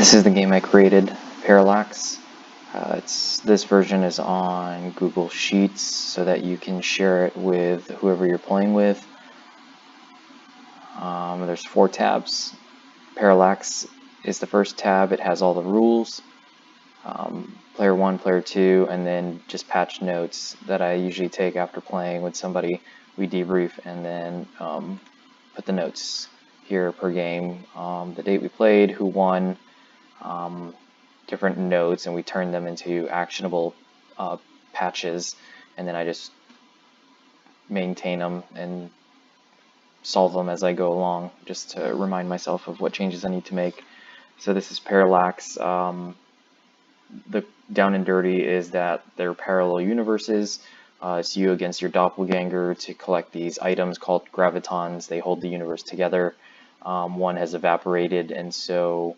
This is the game I created, Parallax. This version is on Google Sheets so that you can share it with whoever you're playing with. There's 4 tabs. Parallax is the first tab. It has all the rules. Player 1, Player 2, and then just patch notes that I usually take after playing with somebody. We debrief and then put the notes here per game. The date we played, who won, different notes, and we turn them into actionable patches, and then I just maintain them and solve them as I go along, just to remind myself of what changes I need to make. So this is Parallax. The down and dirty is that they're parallel universes. It's you against your doppelganger to collect these items called gravitons. They hold the universe together. One has evaporated, and so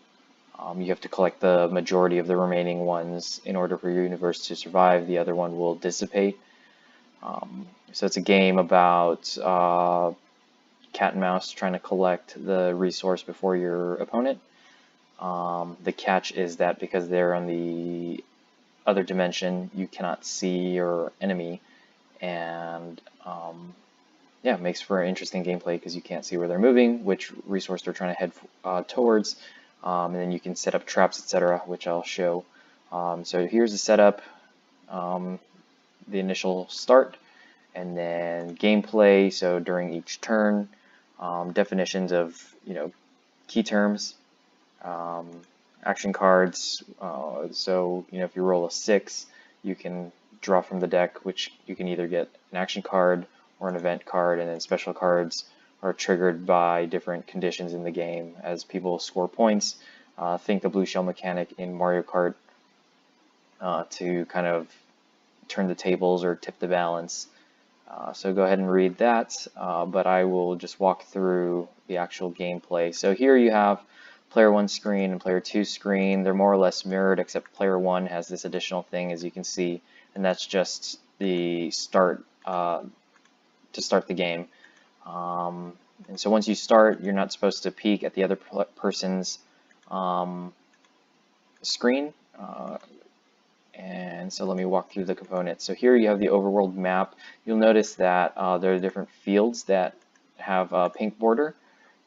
you have to collect the majority of the remaining ones in order for your universe to survive. The other one will dissipate. So it's a game about cat and mouse trying to collect the resource before your opponent. The catch is that because they're on the other dimension, you cannot see your enemy, and yeah, it makes for an interesting gameplay because you can't see where they're moving, which resource they're trying to head towards, and then you can set up traps, etc., which I'll show. So here's the setup, the initial start, and then gameplay. So during each turn, definitions of key terms, action cards. So if you roll a 6, you can draw from the deck, which you can either get an action card or an event card, and then special cards are triggered by different conditions in the game as people score points. Think the blue shell mechanic in Mario Kart to kind of turn the tables or tip the balance. So go ahead and read that, but I will just walk through the actual gameplay. So here you have Player 1 screen and Player 2 screen. They're more or less mirrored, except Player 1 has this additional thing, as you can see, and that's just the start to start the game. And so once you start, you're not supposed to peek at the other person's screen. And so let me walk through the components. So here you have the overworld map. You'll notice that there are different fields that have a pink border.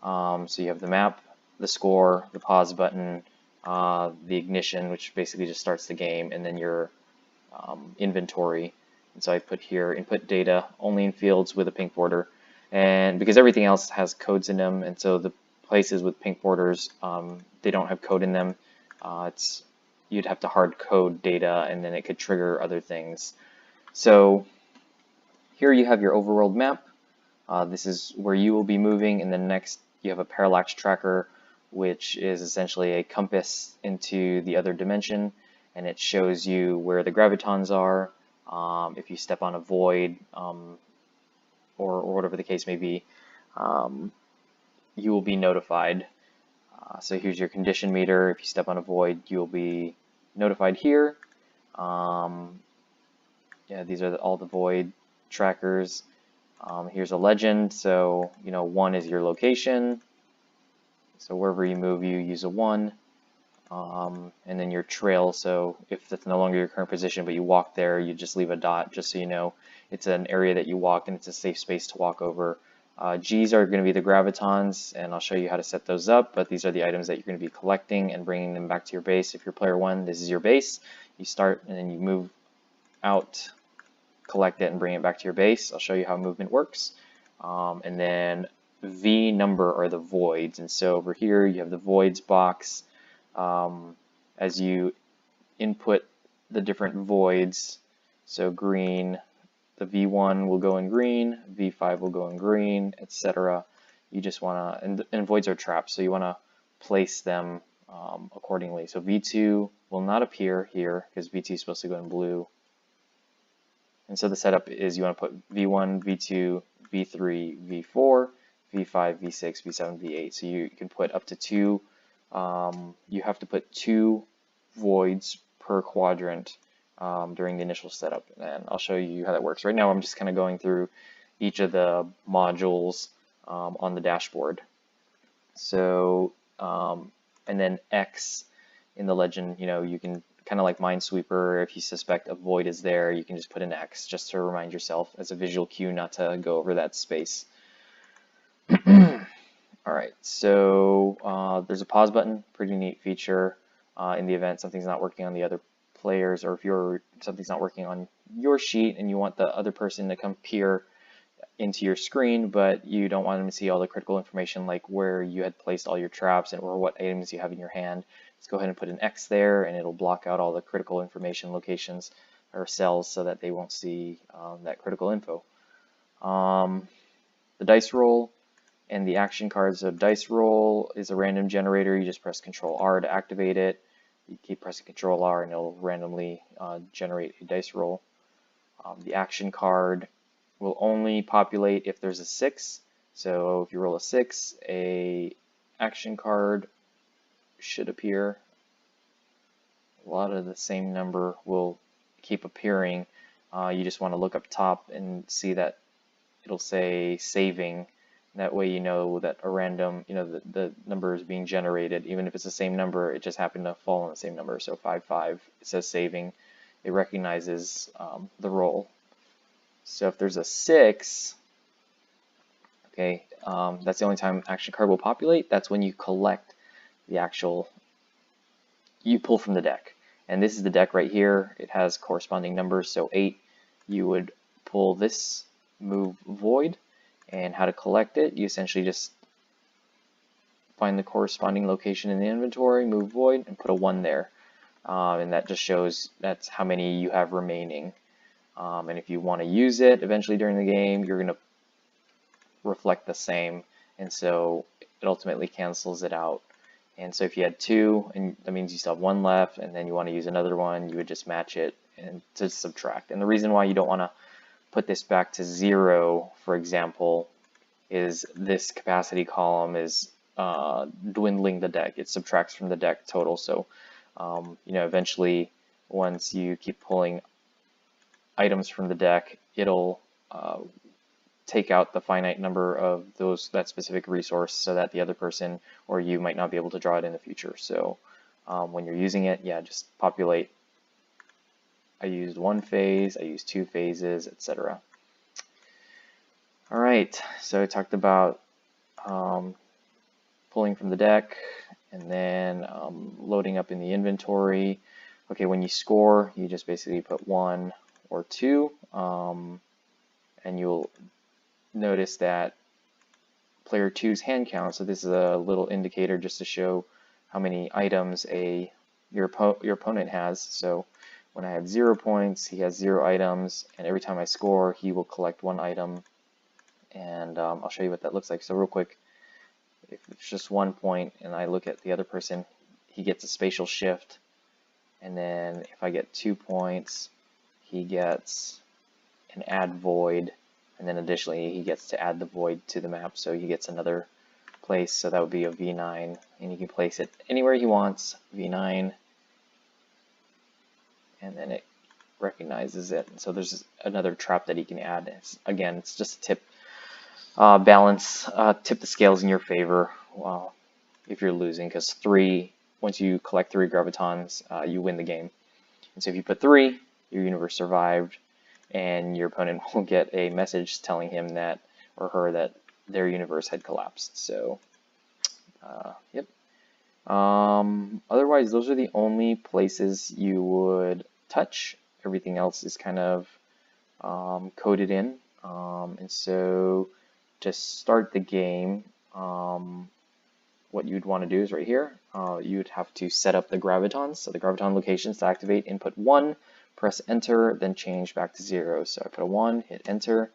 So you have the map, the score, the pause button, the ignition, which basically just starts the game, and then your inventory. And so I put here input data only in fields with a pink border, and because everything else has codes in them, and so the places with pink borders, they don't have code in them. You'd have to hard code data, and then it could trigger other things. So here you have your overworld map. This is where you will be moving, and then next you have a parallax tracker, which is essentially a compass into the other dimension, and it shows you where the gravitons are. If you step on a void, or whatever the case may be, you will be notified. So here's your condition meter. If you step on a void, you'll be notified here. Yeah, these are all the void trackers. Here's a legend. So 1 is your location. So wherever you move, you use a 1. And then your trail. So if that's no longer your current position, but you walk there, you just leave a dot, just so you know it's an area that you walked and it's a safe space to walk over. G's are going to be the gravitons, and I'll show you how to set those up, but these are the items that you're going to be collecting and bringing them back to your base. If you're player 1, this is your base. You start and then you move out, collect it, and bring it back to your base. I'll show you how movement works. And then V number are the voids, and so over here you have the voids box. As you input the different voids, so green, the V1 will go in green, V5 will go in green, etc. You just want to, and voids are traps, so you want to place them accordingly. So V2 will not appear here because V2 is supposed to go in blue. And so the setup is you want to put V1, V2, V3, V4, V5, V6, V7, V8. So you can put up to 2. You have to put 2 voids per quadrant during the initial setup, and I'll show you how that works. Right now I'm just kind of going through each of the modules on the dashboard. So and then X in the legend, you know, you can kind of like Minesweeper, if you suspect a void is there, you can just put an X just to remind yourself as a visual cue not to go over that space. All right, so there's a pause button, pretty neat feature in the event something's not working on the other players, or if something's not working on your sheet and you want the other person to come peer into your screen, but you don't want them to see all the critical information like where you had placed all your traps and or what items you have in your hand. Let's go ahead and put an X there, and it'll block out all the critical information locations or cells so that they won't see that critical info. The dice roll and the action cards. So dice roll is a random generator. You just press Control R to activate it. You keep pressing Control R and it'll randomly generate a dice roll. The action card will only populate if there's a 6. So if you roll a 6, a action card should appear. A lot of the same number will keep appearing. You just want to look up top and see that it'll say saving. That way you know that a random, you know, the number is being generated. Even if it's the same number, it just happened to fall on the same number. So 5, 5, it says saving. It recognizes the roll. So if there's a 6, okay, that's the only time action card will populate. That's when you collect the actual, you pull from the deck. And this is the deck right here. It has corresponding numbers. So 8, you would pull this, move void, and how to collect it. You essentially just find the corresponding location in the inventory, move void, and put a 1 there. And that just shows that's how many you have remaining. And if you want to use it eventually during the game, you're going to reflect the same, and so it ultimately cancels it out. And so if you had 2, and that means you still have 1 left, and then you want to use another one, you would just match it and to subtract. And the reason why you don't want to put this back to 0, for example, is this capacity column is dwindling the deck. It subtracts from the deck total. So you know, eventually, once you keep pulling items from the deck, it'll take out the finite number of that specific resource so that the other person or you might not be able to draw it in the future. So when you're using it, yeah, just populate. I used 1 phase, I used 2 phases, etc. All right, so I talked about pulling from the deck and then loading up in the inventory. Okay, when you score, you just basically put 1 or 2, and you'll notice that player 2's hand count, so this is a little indicator just to show how many items your opponent has. So when I have 0 points, he has 0 items, and every time I score, he will collect 1 item. And I'll show you what that looks like. So real quick, if it's just 1 point and I look at the other person, he gets a spatial shift. And then if I get 2 points, he gets an add void. And then additionally, he gets to add the void to the map. So he gets another place. So that would be a V9. And he can place it anywhere he wants, V9. And then it recognizes it. So there's another trap that he can add. Again, it's just a tip. Tip the scales in your favor if you're losing, because once you collect 3 gravitons, you win the game. And so if you put 3, your universe survived, and your opponent will get a message telling him that, or her, that their universe had collapsed. So, yep. Otherwise, those are the only places you would touch. Everything else is kind of coded in. And so to start the game, what you'd want to do is right here, you'd have to set up the gravitons. So the graviton locations to activate, input 1, press enter, then change back to 0. So I put a 1, hit enter,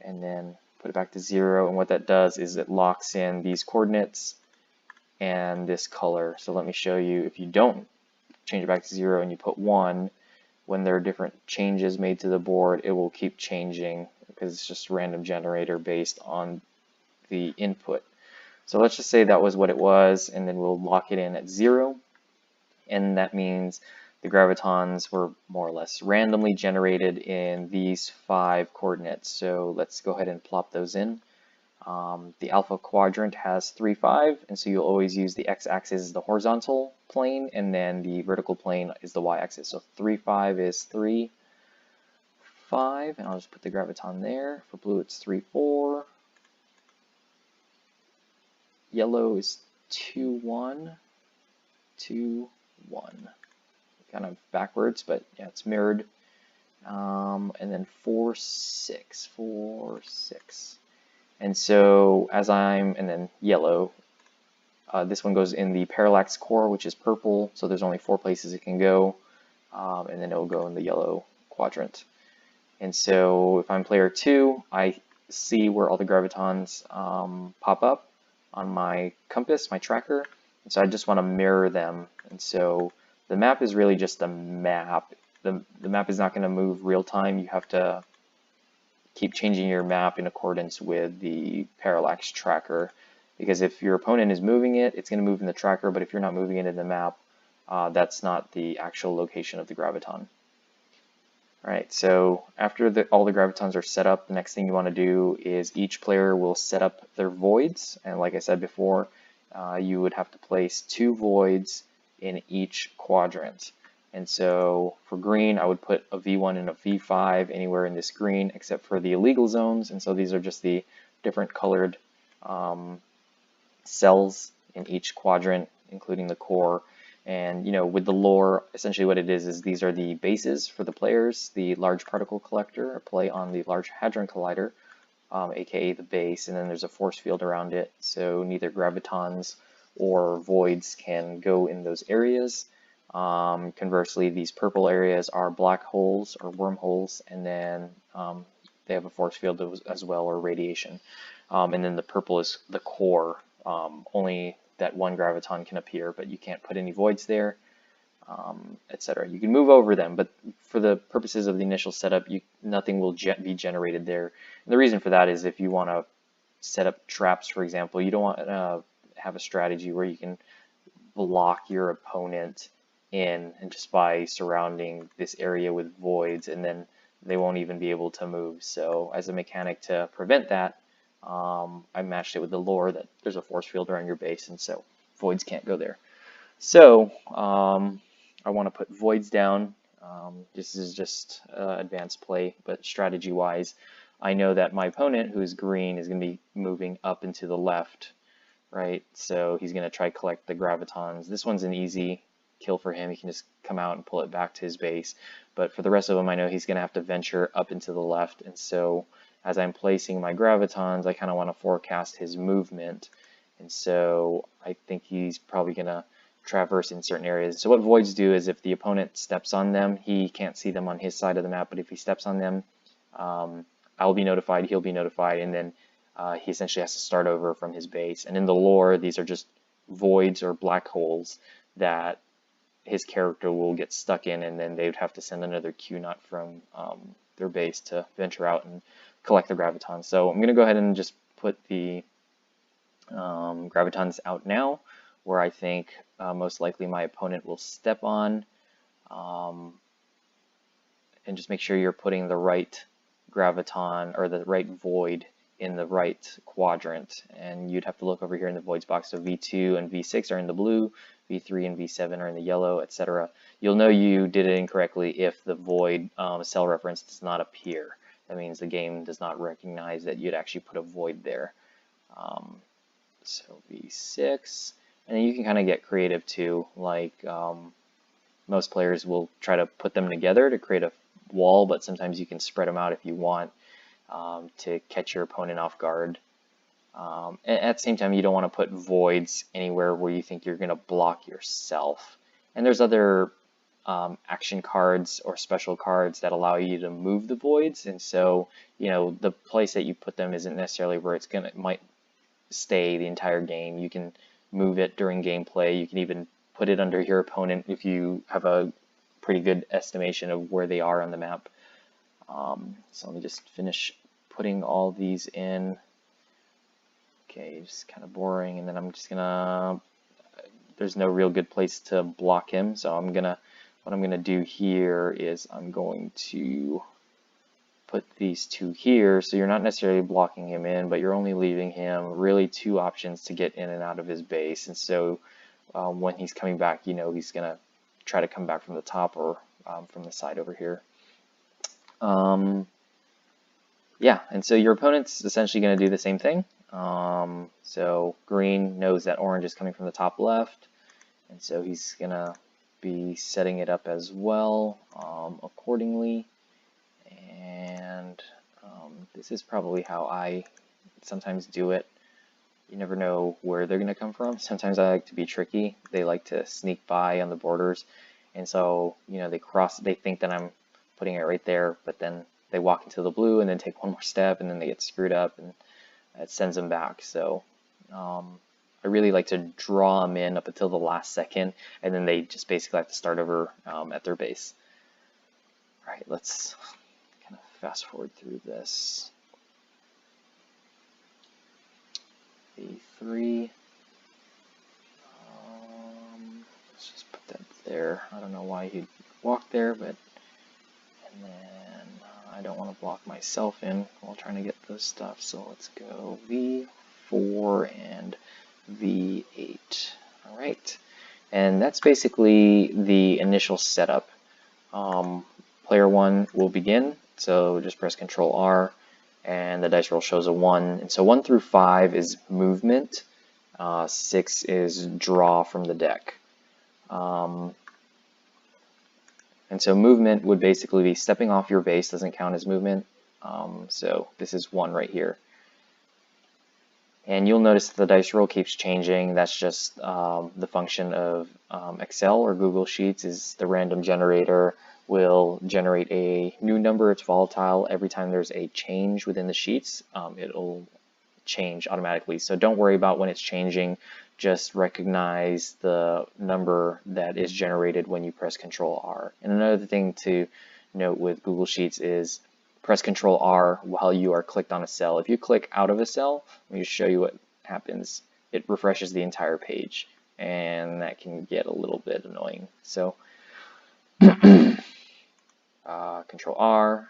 and then put it back to 0. And what that does is it locks in these coordinates and this color. So let me show you. If you don't change it back to 0 and you put 1, when there are different changes made to the board, it will keep changing because it's just a random generator based on the input. So let's just say that was what it was, and then we'll lock it in at 0. And that means the gravitons were more or less randomly generated in these 5 coordinates. So let's go ahead and plop those in. The alpha quadrant has 3, 5, and so you'll always use the x-axis as the horizontal plane, and then the vertical plane is the y-axis. So 3, 5 is 3, 5, and I'll just put the graviton there. For blue, it's 3, 4. Yellow is 2, 1, 2, 1. Kind of backwards, but yeah, it's mirrored. And then 4, 6, 4, 6. And so and then yellow, this one goes in the parallax core, which is purple, so there's only 4 places it can go, and then it will go in the yellow quadrant. And so if I'm player 2, I see where all the gravitons pop up on my compass, my tracker, and so I just want to mirror them. And so the map is really just a map. The map is not going to move real time. You have to keep changing your map in accordance with the parallax tracker, because if your opponent is moving it, it's going to move in the tracker, but if you're not moving it in the map, that's not the actual location of the graviton. Alright, so after all the gravitons are set up, the next thing you want to do is each player will set up their voids, and like I said before, you would have to place 2 voids in each quadrant. And so for green, I would put a V1 and a V5 anywhere in this green except for the illegal zones, and so these are just the different colored cells in each quadrant, including the core. And with the lore, essentially what it is these are the bases for the players. The large particle collector, a play on the large hadron collider, aka the base, and then there's a force field around it, so neither gravitons or voids can go in those areas. Conversely, these purple areas are black holes or wormholes, and then they have a force field as well, or radiation. And then the purple is the core. Only that one graviton can appear, but you can't put any voids there, etc. You can move over them, but for the purposes of the initial setup, nothing will be generated there. And the reason for that is if you want to set up traps, for example, you don't want to have a strategy where you can block your opponent in, and just by surrounding this area with voids, and then they won't even be able to move. So as a mechanic to prevent that, I matched it with the lore that there's a force field around your base, and so voids can't go there. So I want to put voids down. This is just advanced play, but strategy-wise, I know that my opponent, who is green, is going to be moving up and to the left, right? So he's going to try to collect the gravitons. This one's an easy kill for him. He can just come out and pull it back to his base. But for the rest of them, I know he's going to have to venture up and to the left, and so as I'm placing my gravitons, I kind of want to forecast his movement, and so I think he's probably going to traverse in certain areas. So what voids do is if the opponent steps on them, he can't see them on his side of the map, but if he steps on them, I'll be notified, he'll be notified, and then he essentially has to start over from his base. And in the lore, these are just voids or black holes that his character will get stuck in, and then they would have to send another Q-Nut from their base to venture out and collect the gravitons. So I'm going to go ahead and just put the gravitons out now, where I think most likely my opponent will step on, and just make sure you're putting the right graviton or the right void in the right quadrant. And you'd have to look over here in the voids box. So V2 and V6 are in the blue, V3 and V7 are in the yellow, etc. You'll know you did it incorrectly if the void cell reference does not appear. That means the game does not recognize that you'd actually put a void there. So V6, and then you can kind of get creative too, like most players will try to put them together to create a wall, but sometimes you can spread them out if you want to catch your opponent off guard. And at the same time, you don't want to put voids anywhere where you think you're going to block yourself. And there's other action cards or special cards that allow you to move the voids, and so the place that you put them isn't necessarily where it might stay the entire game. You can move it during gameplay. You can even put it under your opponent if you have a pretty good estimation of where they are on the map. So let me just finish putting all these in. Okay, just kind of boring, and then I'm just gonna, there's no real good place to block him, so what I'm gonna do here is I'm going to put these two here, so you're not necessarily blocking him in, but you're only leaving him really two options to get in and out of his base. And so when he's coming back, you know he's going to try to come back from the top or from the side over here. Yeah, and so your opponent's essentially going to do the same thing. So green knows that orange is coming from the top left, and so he's going to be setting it up as well accordingly. And this is probably how I sometimes do it. You never know where they're going to come from. Sometimes I like to be tricky. They like to sneak by on the borders, and so you know they think that I'm putting it right there, but then they walk into the blue and then take one more step, and then they get screwed up, and it sends them back. So I really like to draw them in up until the last second, and then they just basically have to start over at their base. All right, let's kind of fast forward through this. A3. Let's just put that there. I don't know why he'd walk there, but and then I don't want to block myself in while trying to get this stuff. So let's go V4 and V8. All right, and that's basically the initial setup. Player 1 will begin. So just press Control R. And the dice roll shows a 1. And so 1 through 5 is movement. 6 is draw from the deck. And so movement would basically be stepping off your base, doesn't count as movement. So this is 1 right here. And you'll notice that the dice roll keeps changing. That's just the function of Excel or Google Sheets is the random generator will generate a new number. It's volatile. Every time there's a change within the sheets, it'll change automatically. So don't worry about when it's changing. Just recognize the number that is generated when you press Control R. And another thing to note with Google Sheets is press Control R while you are clicked on a cell. If you click out of a cell, let me just show you what happens. It refreshes the entire page, and that can get a little bit annoying. So Control R,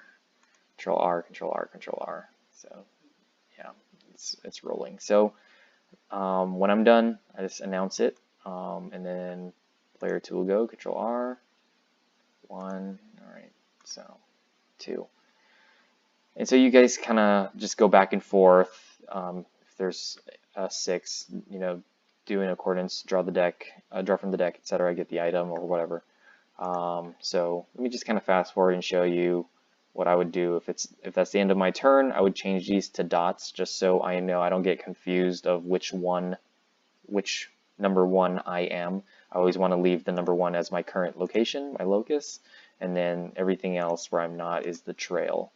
Control R, Control R, Control R. So yeah, it's rolling. So when I'm done, I just announce it, and then player 2 will go Control R, 1, all right, so 2. And so you guys kind of just go back and forth. If there's a 6, you know, do in accordance, draw the deck, draw from the deck, etc. Get the item or whatever. So let me just kind of fast forward and show you what I would do if that's the end of my turn. I would change these to dots just so I know I don't get confused of which number 1 I am. I always want to leave the number 1 as my current location, my locus, and then everything else where I'm not is the trail.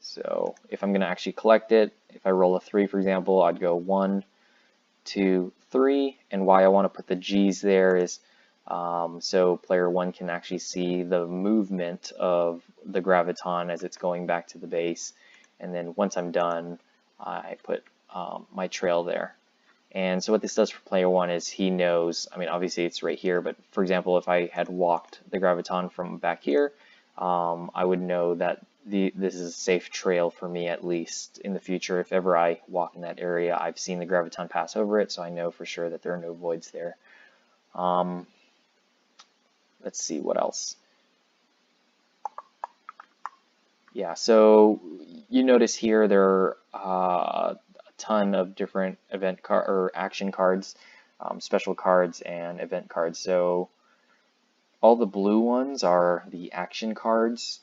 So if I'm going to actually collect it, if I roll a 3, for example, I'd go 1, 2, 3, and why I want to put the G's there is so player 1 can actually see the movement of the graviton as it's going back to the base, and then once I'm done, I put my trail there. And so what this does for player 1 is he knows, I mean obviously it's right here, but for example if I had walked the graviton from back here, I would know that this is a safe trail for me, at least in the future. If ever I walk in that area, I've seen the graviton pass over it, so I know for sure that there are no voids there. Let's see what else. Yeah, so you notice here there are a ton of different event or action cards, special cards, and event cards. So all the blue ones are the action cards.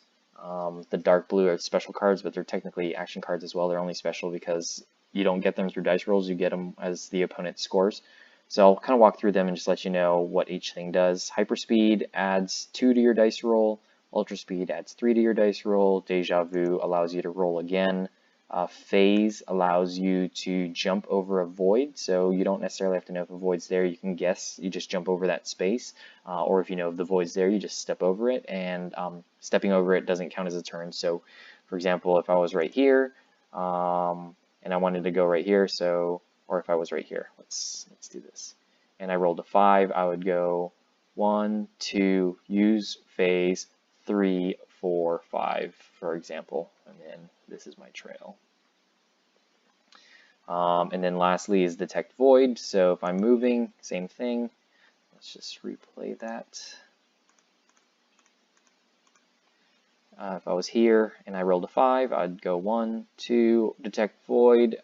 The dark blue are special cards, but they're technically action cards as well. They're only special because you don't get them through dice rolls, you get them as the opponent scores. So I'll kind of walk through them and just let you know what each thing does. Hyperspeed adds 2 to your dice roll. Ultra Speed adds 3 to your dice roll. Deja Vu allows you to roll again. Phase allows you to jump over a void, so you don't necessarily have to know if a void's there. You can guess, you just jump over that space, or if you know if the void's there, you just step over it, and stepping over it doesn't count as a turn. So for example, if I was right here and I wanted to go right here, so or if I was right here, let's do this, and I rolled a 5, I would go 1, 2, use phase, 3, 4, 5, for example, and then this is my trail. And then lastly is detect void. So if I'm moving, same thing. Let's just replay that. If I was here and I rolled a 5, I'd go 1, 2, detect void.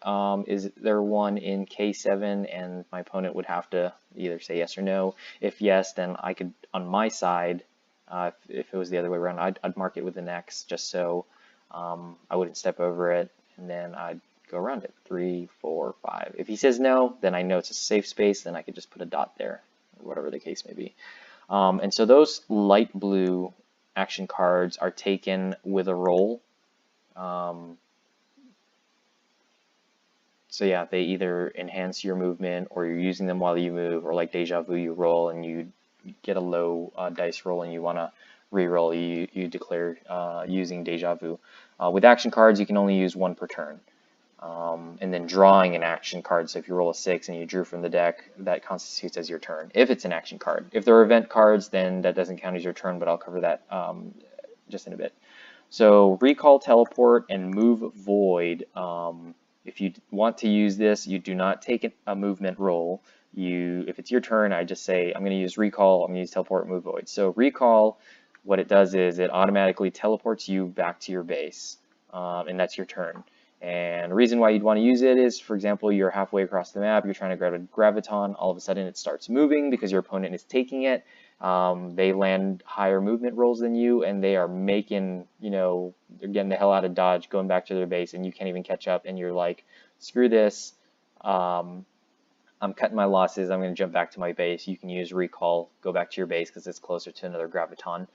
Is there one in K7? And my opponent would have to either say yes or no. If yes, then I could, on my side, if it was the other way around, I'd mark it with an X just so I wouldn't step over it, and then I'd go around it. 3, 4, 5. If he says no, then I know it's a safe space, then I could just put a dot there, or whatever the case may be. And so those light blue action cards are taken with a roll. So yeah, they either enhance your movement, or you're using them while you move, or like Deja Vu, you roll and you get a low dice roll and you want to re-roll, you declare using Deja Vu. With action cards, you can only use 1 per turn. And then drawing an action card, so if you roll a 6 and you drew from the deck, that constitutes as your turn, if it's an action card. If they're event cards, then that doesn't count as your turn, but I'll cover that just in a bit. So recall, teleport, and move void. If you want to use this, you do not take a movement roll. If it's your turn, I just say, I'm going to use recall, I'm going to use teleport, move void. So recall, what it does is it automatically teleports you back to your base, and that's your turn. And the reason why you'd want to use it is, for example, you're halfway across the map, you're trying to grab a graviton, all of a sudden it starts moving because your opponent is taking it. They land higher movement rolls than you, and they are making, they're getting the hell out of dodge, going back to their base, and you can't even catch up, and you're like, screw this, I'm cutting my losses, I'm going to jump back to my base. You can use recall, go back to your base because it's closer to another graviton.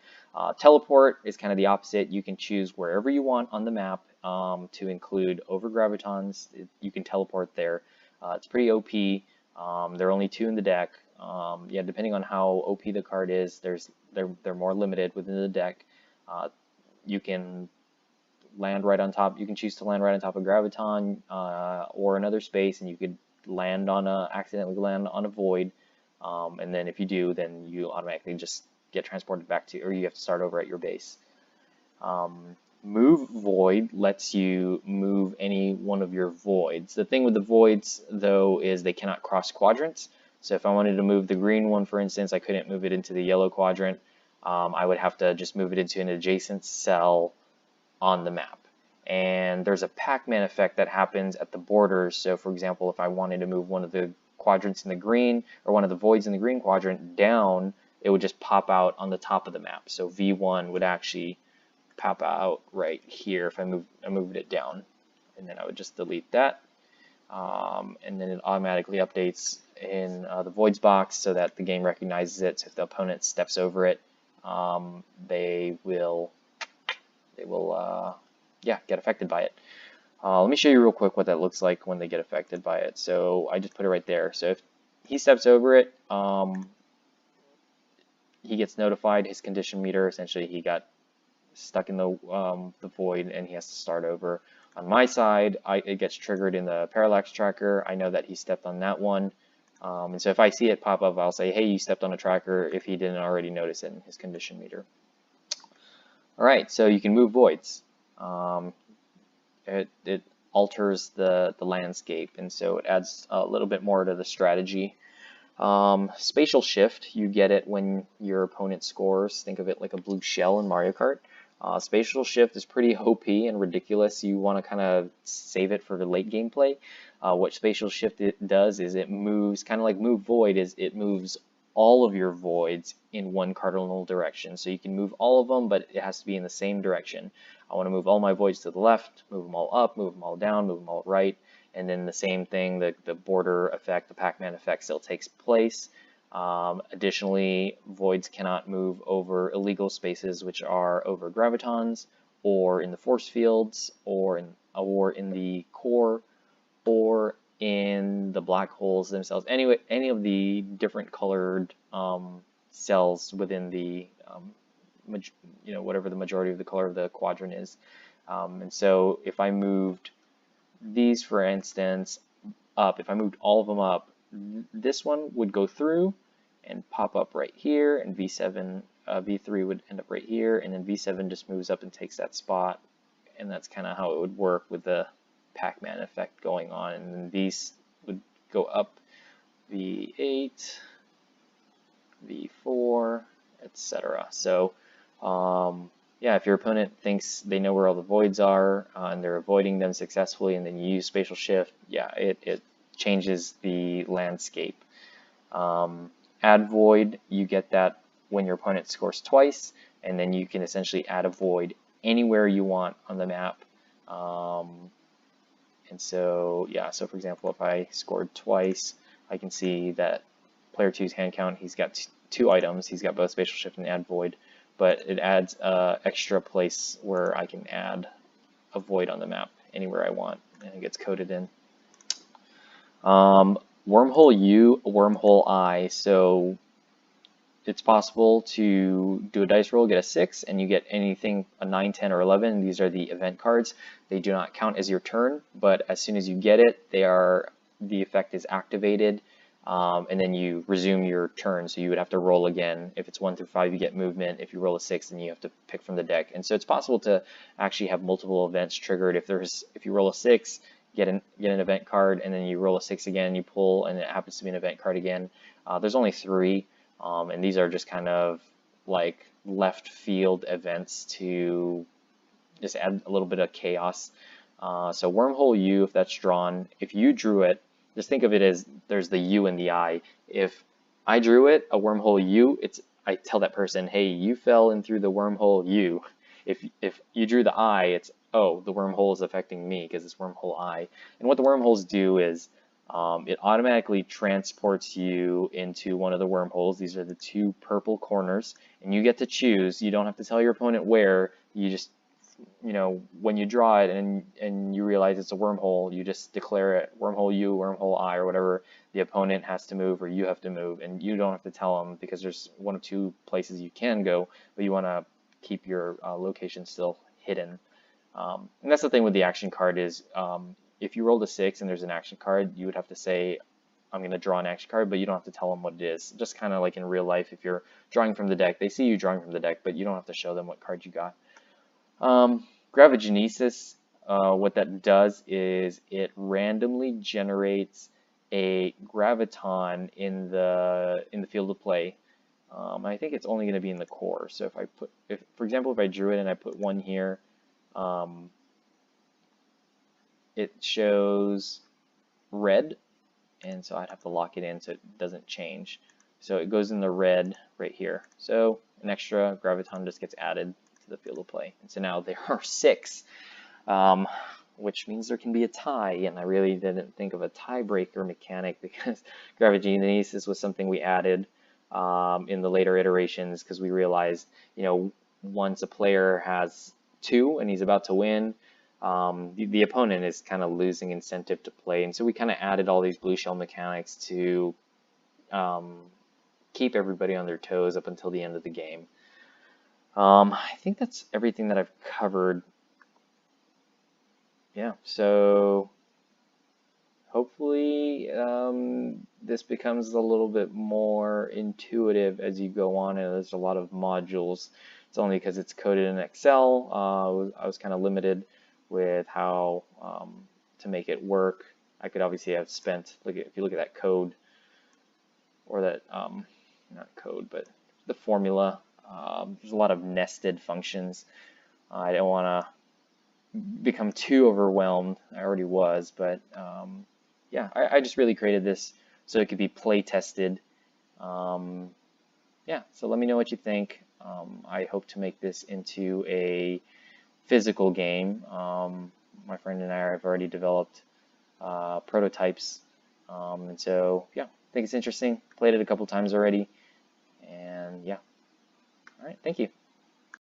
Teleport is kind of the opposite. You can choose wherever you want on the map to include over gravitons. You can teleport there. It's pretty OP. There are only 2 in the deck. Yeah, depending on how OP the card is, they're more limited within the deck. You can land right on top. You can choose to land right on top of graviton or another space, and you could accidentally land on a void, and then if you do, then you automatically just get transported back to, or you have to start over at your base. Move void lets you move any one of your voids. The thing with the voids, though, is they cannot cross quadrants. So if I wanted to move the green one, for instance, I couldn't move it into the yellow quadrant. I would have to just move it into an adjacent cell on the map. And there's a Pac-Man effect that happens at the borders. So for example, if I wanted to move one of the quadrants in the green, or one of the voids in the green quadrant down, it would just pop out on the top of the map. So V1 would actually pop out right here if I moved it down. And then I would just delete that. And then it automatically updates in the voids box so that the game recognizes it. So if the opponent steps over it, they will get affected by it. Let me show you real quick what that looks like when they get affected by it. So I just put it right there. So if he steps over it, he gets notified. His condition meter, essentially, he got stuck in the void, and he has to start over. On my side, it gets triggered in the Parallax tracker. I know that he stepped on that one. And so if I see it pop up, I'll say, hey, you stepped on a tracker, if he didn't already notice it in his condition meter. All right, so you can move voids. It alters the landscape, and so it adds a little bit more to the strategy. Spatial shift, you get it when your opponent scores. Think of it like a blue shell in Mario Kart. Spatial shift is pretty OP and ridiculous. You want to kind of save it for the late gameplay. What spatial shift does is it moves, kind of like move void, is it moves all of your voids in one cardinal direction. So you can move all of them, but it has to be in the same direction. I want to move all my voids to the left, move them all up, move them all down, move them all right, and then the same thing, the border effect, the Pac-Man effect still takes place. Additionally, voids cannot move over illegal spaces, which are over gravitons, or in the force fields, or in the core, or in the black holes themselves. Anyway, any of the different colored cells within the whatever the majority of the color of the quadrant is. And so if I moved these, for instance, up, if I moved all of them up, this one would go through and pop up right here, and V7 V3 would end up right here, and then V7 just moves up and takes that spot, and that's kind of how it would work with the Pac-Man effect going on. And then these would go up V8, V4, etc. So yeah, if your opponent thinks they know where all the voids are and they're avoiding them successfully, and then you use spatial shift, yeah, it changes the landscape. Add void, you get that when your opponent scores twice, and then you can essentially add a void anywhere you want on the map. And so, yeah, so for example, if I scored twice, I can see that player 2's hand count, he's got 2 items. He's got both spatial shift and add void, but it adds an extra place where I can add a void on the map anywhere I want, and it gets coded in. Wormhole U, wormhole I. So it's possible to do a dice roll, get a 6, and you get anything, a 9, 10, or 11. These are the event cards. They do not count as your turn, but as soon as you get it, the effect is activated, and then you resume your turn. So you would have to roll again. If it's 1 through 5, you get movement. If you roll a 6, then you have to pick from the deck. And so it's possible to actually have multiple events triggered. If you roll a 6, get an event card, and then you roll a 6 again, you pull, and it happens to be an event card again. There's only 3. And these are just kind of like left field events to just add a little bit of chaos. So wormhole U, if that's drawn, if you drew it, just think of it as there's the U and the I. If I drew it, a wormhole U, I tell that person, hey, you fell in through the wormhole U. If you drew the I, it's, oh, the wormhole is affecting me because it's wormhole I. And what the wormholes do is it automatically transports you into one of the wormholes. These are the 2 purple corners, and you get to choose. You don't have to tell your opponent where. You just, when you draw it and you realize it's a wormhole, you just declare it wormhole U, wormhole I, or whatever. The opponent has to move or you have to move, and you don't have to tell them because there's 1 of 2 places you can go, but you want to keep your location still hidden. And that's the thing with the action card is, if you rolled a 6 and there's an action card, you would have to say, I'm going to draw an action card, but you don't have to tell them what it is. Just kind of like in real life, if you're drawing from the deck, they see you drawing from the deck, but you don't have to show them what card you got. Gravigenesis, what that does is it randomly generates a graviton in the field of play. I think it's only going to be in the core. So for example, if I drew it and I put 1 here, it shows red, and so I'd have to lock it in so it doesn't change. So it goes in the red right here. So an extra graviton just gets added to the field of play. And so now there are 6, which means there can be a tie, and I really didn't think of a tiebreaker mechanic because gravigenesis was something we added in the later iterations because we realized, once a player has 2 and he's about to win, the opponent is kind of losing incentive to play, and so we kind of added all these blue shell mechanics to keep everybody on their toes up until the end of the game. I think that's everything that I've covered. Yeah, so hopefully this becomes a little bit more intuitive as you go on, and there's a lot of modules. It's only because it's coded in Excel. I was kind of limited with how to make it work. I could obviously have spent, if you look at that code, or that, not code, but the formula, there's a lot of nested functions. I don't want to become too overwhelmed. I already was, but yeah, I just really created this so it could be play tested. Yeah, so let me know what you think. I hope to make this into a physical game. My friend and I have already developed prototypes, and so yeah, I think it's interesting. Played it a couple times already, and yeah. All right, thank you.